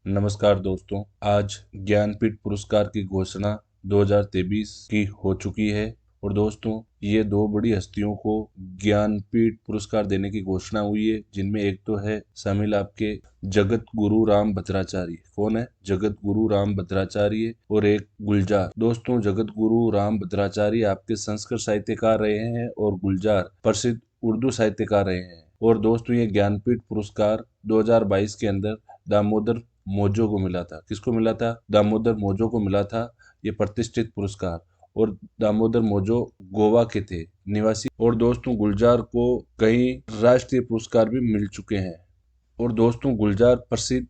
नमस्कार दोस्तों, आज ज्ञानपीठ पुरस्कार की घोषणा 2023 की हो चुकी है। और दोस्तों, ये दो बड़ी हस्तियों को ज्ञानपीठ पुरस्कार देने की घोषणा हुई है, जिनमें एक तो है शामिल आपके जगत गुरु राम भद्राचार्य। कौन है जगत गुरु राम भद्राचार्य? और एक गुलजार। दोस्तों, जगत गुरु राम भद्राचार्य आपके संस्कृत साहित्यकार रहे हैं और गुलजार प्रसिद्ध उर्दू साहित्यकार रहे हैं। और दोस्तों, ये ज्ञानपीठ पुरस्कार 2022 के अंदर दामोदर मौजो को मिला था। किसको मिला था? दामोदर मौजो को मिला था ये प्रतिष्ठित पुरस्कार। और दामोदर मौजो गोवा के थे निवासी। और दोस्तों, गुलजार को कई राष्ट्रीय पुरस्कार भी मिल चुके हैं। और दोस्तों, गुलजार प्रसिद्ध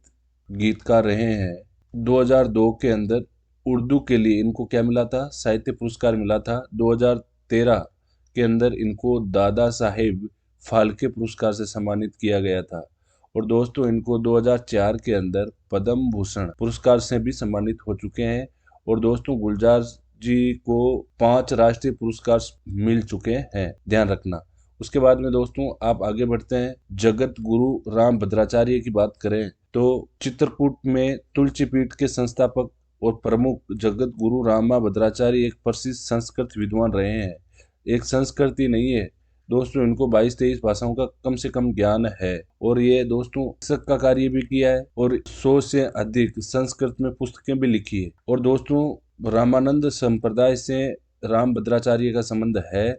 गीतकार रहे हैं। 2002 के अंदर उर्दू के लिए इनको क्या मिला था? साहित्य पुरस्कार मिला था। 2013 के अंदर इनको दादा साहेब फाल्के पुरस्कार से सम्मानित किया गया था। और दोस्तों, इनको 2004 के अंदर पद्म भूषण पुरस्कार से भी सम्मानित हो चुके हैं। और दोस्तों, गुलजार जी को 5 राष्ट्रीय पुरस्कार मिल चुके हैं, ध्यान रखना। उसके बाद में दोस्तों, आप आगे बढ़ते हैं। जगत गुरु राम भद्राचार्य की बात करें तो चित्रकूट में तुलसी पीठ के संस्थापक और प्रमुख जगत गुरु रामा भद्राचार्य एक प्रसिद्ध संस्कृत विद्वान रहे हैं। एक संस्कृत ही नहीं है दोस्तों, इनको 22-23 भाषाओं का कम से कम ज्ञान है। और ये दोस्तों शिक्षक का कार्य भी किया है और 100 से अधिक संस्कृत में पुस्तकें भी लिखी है। और दोस्तों, रामानंद संप्रदाय से राम भद्राचार्य का संबंध है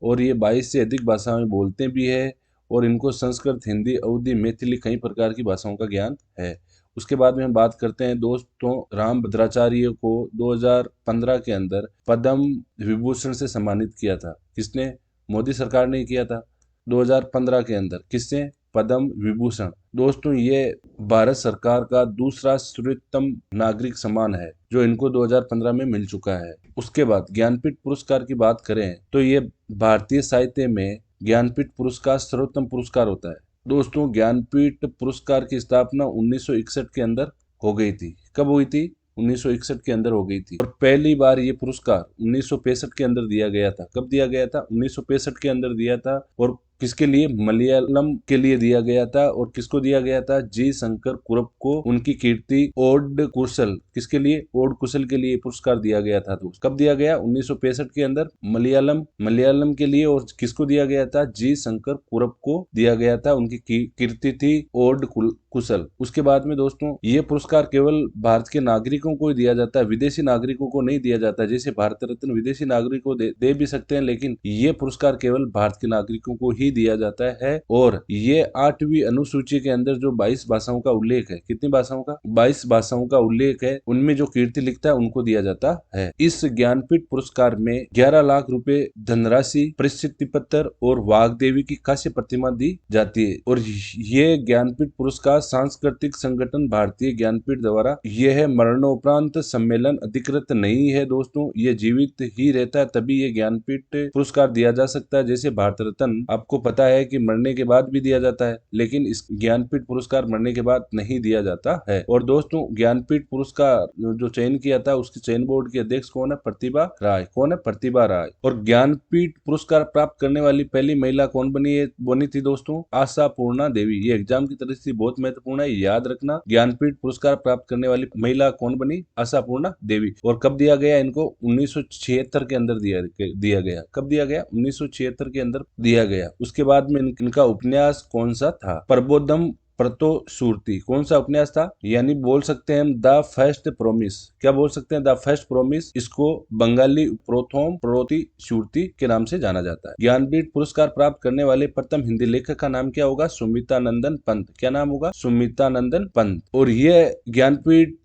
और ये 22 से अधिक भाषाएं बोलते भी है। और इनको संस्कृत, हिंदी, अवधी, मैथिली कई प्रकार की भाषाओं का ज्ञान है। उसके बाद में हम बात करते हैं दोस्तों, राम भद्राचार्य को 2015 के अंदर पद्म विभूषण से सम्मानित किया था। किसने? मोदी सरकार ने किया था 2015 के अंदर। किससे? पद्म विभूषण। दोस्तों, ये भारत सरकार का दूसरा सर्वोत्तम नागरिक सम्मान है जो इनको 2015 में मिल चुका है। उसके बाद ज्ञानपीठ पुरस्कार की बात करें तो ये भारतीय साहित्य में ज्ञानपीठ पुरस्कार सर्वोत्तम पुरस्कार होता है। दोस्तों, ज्ञानपीठ पुरस्कार की स्थापना 1961 के अंदर हो गई थी। कब हुई थी? 1961 के अंदर हो गई थी। और पहली बार ये पुरस्कार 1965 के अंदर दिया गया था। कब दिया गया था? 1965 के अंदर दिया था। और किसके लिए? मलयालम के लिए दिया गया था। और किसको दिया गया था? जी शंकर कुरप को उनकी कीर्ति ओड कुशल। किसके लिए? ओड कुशल के लिए पुरस्कार दिया गया था। दोस्त, कब दिया गया? 1965 के अंदर मलयालम के लिए। और किसको दिया गया था? जी शंकर कुरप को दिया गया था। उनकी कीर्ति थी ओड कुशल। उसके बाद में दोस्तों, ये पुरस्कार केवल भारत के नागरिकों को ही दिया जाता है, विदेशी नागरिकों को नहीं दिया जाता। जैसे भारत रत्न विदेशी नागरिकों को दे भी सकते हैं, लेकिन ये पुरस्कार केवल भारत के नागरिकों को ही दिया जाता है। और ये 8वीं अनुसूची के अंदर जो 22 भाषाओं का उल्लेख है, कितनी भाषाओं का? 22 भाषाओं का उल्लेख है, उनमें जो कीर्ति लिखता है उनको दिया जाता है। इस ज्ञानपीठ पुरस्कार में 11 लाख रुपए धनराशि, प्रशस्ति पत्र और वाग्देवी की कांस्य प्रतिमा दी जाती है। और ये ज्ञानपीठ पुरस्कार सांस्कृतिक संगठन भारतीय ज्ञानपीठ द्वारा यह मरणोपरांत सम्मेलन अधिकृत नहीं है। दोस्तों, ये जीवित ही रहता है तभी ये ज्ञानपीठ पुरस्कार दिया जा सकता है। जैसे भारत रत्न आपको पता है कि मरने के बाद भी दिया जाता है, लेकिन इस ज्ञानपीठ पुरस्कार मरने के बाद नहीं दिया जाता है। और दोस्तों, ज्ञानपीठ पुरस्कार जो चयन किया था उसके चयन बोर्ड की अध्यक्ष कौन है? प्रतिभा राय। कौन है? प्रतिभा राय। और ज्ञानपीठ पुरस्कार प्राप्त करने वाली पहली महिला कौन बनी थी दोस्तों? आशा पूर्णा देवी। ये एग्जाम की तरह से बहुत महत्वपूर्ण है, याद रखना। ज्ञानपीठ पुरस्कार प्राप्त करने वाली महिला कौन बनी? आशा पूर्णा देवी। और कब दिया गया इनको? 1976 के अंदर दिया गया। कब दिया गया? 1976 के अंदर दिया गया। उसके बाद में इनका उपन्यास कौन सा था? प्रबोधम प्रतो सुरती। कौन सा उपन्यास था? यानी बोल सकते हैं हम द फर्स्ट प्रोमिस। क्या बोल सकते हैं? The first promise. इसको बंगाली प्रथम प्रति सुरती के नाम से जाना जाता है। ज्ञानपीठ पुरस्कार प्राप्त करने वाले प्रथम हिंदी लेखक का नाम क्या होगा? सुमितानंदन पंत। क्या नाम होगा? सुमितानंदन पंत। और ये ज्ञानपीठ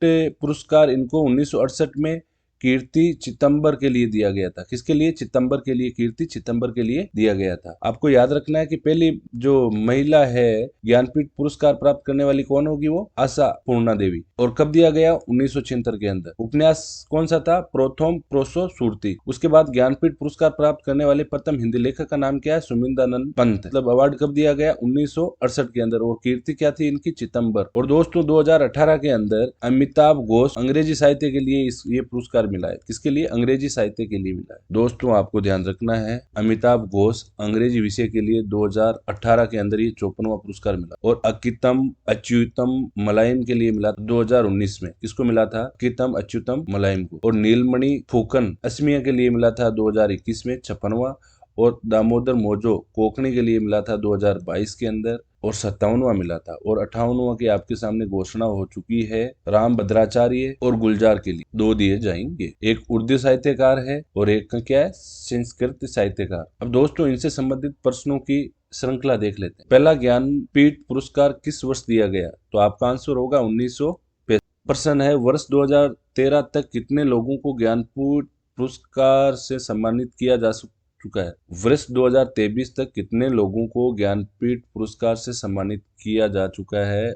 पुरस्कार इनको 1968 में कीर्ति चिदंबर के लिए दिया गया था। किसके लिए? चिदंबर के लिए। कीर्ति चिदंबर के लिए दिया गया था। आपको याद रखना है कि पहली जो महिला है ज्ञानपीठ पुरस्कार प्राप्त करने वाली कौन होगी? वो आशा पूर्णा देवी। और कब दिया गया? 1976 के अंदर। उपन्यास कौन सा था? प्रथम प्रोसो सुरती। उसके बाद ज्ञानपीठ पुरस्कार प्राप्त करने वाले प्रथम हिंदी लेखक का नाम क्या है? सुमितानंद पंत। मतलब अवार्ड कब दिया गया? 1968 के अंदर। और कीर्ति क्या थी इनकी? चिदंबर। और दोस्तों, 2018 के अंदर अमिताभ घोष अंग्रेजी साहित्य के लिए ये पुरस्कार मिला है। किसके लिए? अंग्रेजी साहित्य के लिए मिला है। दोस्तों आपको ध्यान रखना है, अमिताभ घोष अंग्रेजी विषय के लिए 2018 के अंदर ये 54वां पुरस्कार मिला, और अकितम अच्युतम मलाइम के लिए मिला 2019 में। किसको मिला था? अकितम अच्युतम मलाइम को। और नीलमणि फूकन असमिया के लिए मिला था 2021 में 56वां, और दामोदर मोजो कोंकणी के लिए मिला था 2022 के अंदर, और 57वां मिला था। और 58वां की आपके सामने घोषणा हो चुकी है राम भद्राचार्य और गुलजार के लिए 2 दिए जाएंगे। एक उर्दू साहित्यकार है और एक का क्या है? संस्कृत साहित्यकार। अब दोस्तों इनसे संबंधित प्रश्नों की श्रृंखला देख लेते हैं। पहला ज्ञानपीठ पुरस्कार किस वर्ष दिया गया? तो आपका आंसर होगा 1965। प्रश्न है, वर्ष 2013 तक कितने लोगों को ज्ञानपीठ पुरस्कार से सम्मानित किया जा चुका है? वर्ष 2023 तक कितने लोगों को ज्ञानपीठ पुरस्कार से सम्मानित किया जा चुका है?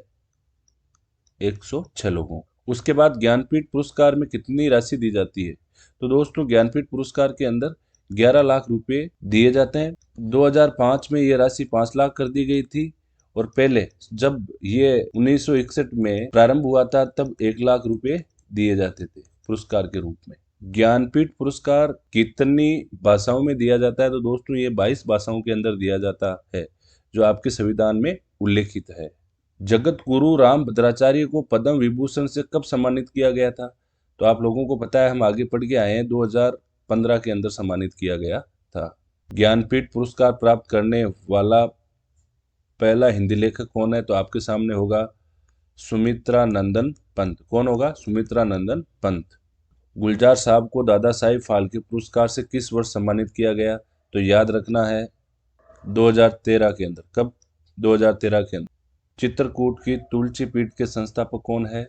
106 लोगों। उसके बाद ज्ञानपीठ पुरस्कार में कितनी राशि दी जाती है? तो दोस्तों ज्ञानपीठ पुरस्कार के अंदर 11 लाख रुपए दिए जाते हैं। 2005 में ये राशि 5 लाख कर दी गई थी, और पहले जब ये 1961 में प्रारंभ हुआ था तब 1 लाख रुपए दिए जाते थे पुरस्कार के रूप में। ज्ञानपीठ पुरस्कार कितनी भाषाओं में दिया जाता है? तो दोस्तों ये 22 भाषाओं के अंदर दिया जाता है, जो आपके संविधान में उल्लेखित है। जगत गुरु राम भद्राचार्य को पद्म विभूषण से कब सम्मानित किया गया था? तो आप लोगों को पता है, हम आगे पढ़ के आए हैं, 2015 के अंदर सम्मानित किया गया था। ज्ञानपीठ पुरस्कार प्राप्त करने वाला पहला हिंदी लेखक कौन है? तो आपके सामने होगा सुमित्रा नंदन पंत। कौन होगा? सुमित्रा नंदन पंत। गुलजार साहब को दादा साहिब फाल्के पुरस्कार से किस वर्ष सम्मानित किया गया? तो याद रखना है 2013 के अंदर। कब? 2013 के अंदर। चित्रकूट की तुलसी पीठ के संस्थापक कौन है?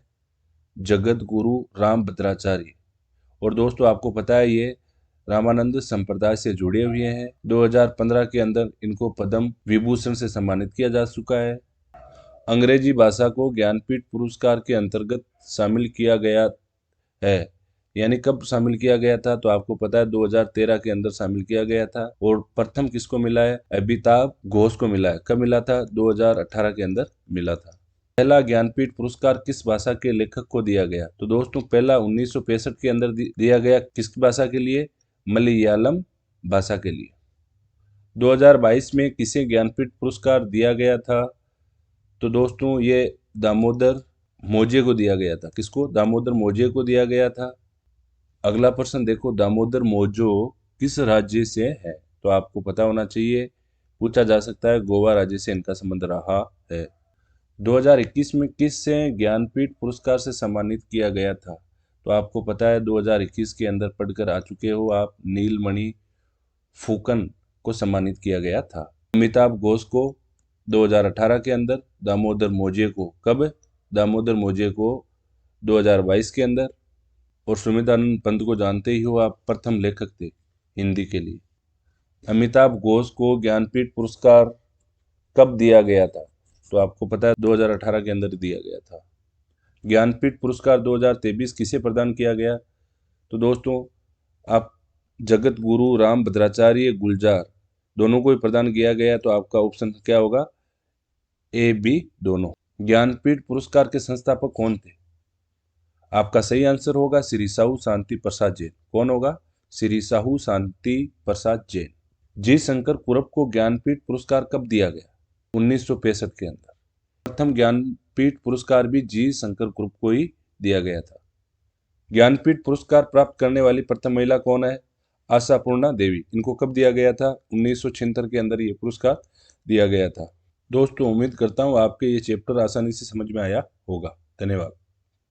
जगत गुरु राम भद्राचार्य। और दोस्तों आपको पता है ये रामानंद संप्रदाय से जुड़े हुए हैं। 2015 के अंदर इनको पद्म विभूषण से सम्मानित किया जा चुका है। अंग्रेजी भाषा को ज्ञानपीठ पुरस्कार के अंतर्गत शामिल किया गया है, यानी कब शामिल किया गया था? तो आपको पता है 2013 के अंदर शामिल किया गया था। और प्रथम किसको मिला है? अमिताभ घोष को मिला है। कब मिला था? 2018 के अंदर मिला था। पहला ज्ञानपीठ पुरस्कार किस भाषा के लेखक को दिया गया? तो दोस्तों पहला 1965 के अंदर दिया गया। किस भाषा के लिए? मलयालम भाषा के लिए। 2022 में किसे ज्ञानपीठ पुरस्कार दिया गया था? तो दोस्तों ये दामोदर मोजे को दिया गया था। किसको? दामोदर मोजे को दिया गया था। अगला प्रश्न देखो, दामोदर मोजो किस राज्य से है? तो आपको पता होना चाहिए, पूछा जा सकता है, गोवा राज्य से इनका संबंध रहा है। 2021 में किस से ज्ञानपीठ पुरस्कार से सम्मानित किया गया था? तो आपको पता है 2021 के अंदर पढ़कर आ चुके हो आप, नीलमणि फूकन को सम्मानित किया गया था। अमिताभ घोष को 2018 के अंदर, दामोदर मोजे को कब? दामोदर मोजे को 2022 के अंदर। और सुमित्रानंद पंत को जानते ही हो आप, प्रथम लेखक थे हिंदी के लिए। अमिताभ घोष को ज्ञानपीठ पुरस्कार कब दिया गया था? तो आपको पता है 2018 के अंदर दिया गया था। ज्ञानपीठ पुरस्कार 2023 किसे प्रदान किया गया? तो दोस्तों आप जगत गुरु राम भद्राचार्य गुलजार दोनों को ही प्रदान किया गया, तो आपका ऑप्शन क्या होगा? ए बी दोनों। ज्ञानपीठ पुरस्कार के संस्थापक कौन थे? आपका सही आंसर होगा श्री साहू शांति प्रसाद जैन। कौन होगा? श्री साहू शांति प्रसाद जैन। जी शंकर कुरप को ज्ञानपीठ पुरस्कार कब दिया गया? 1965 के अंदर। प्रथम ज्ञानपीठ पुरस्कार भी जी शंकर कुरप को ही दिया गया था। ज्ञानपीठ पुरस्कार प्राप्त करने वाली प्रथम महिला कौन है? आशापूर्णा देवी। इनको कब दिया गया था? 1976 के अंदर ये पुरस्कार दिया गया था। दोस्तों उम्मीद करता हूँ आपके ये चैप्टर आसानी से समझ में आया होगा। धन्यवाद।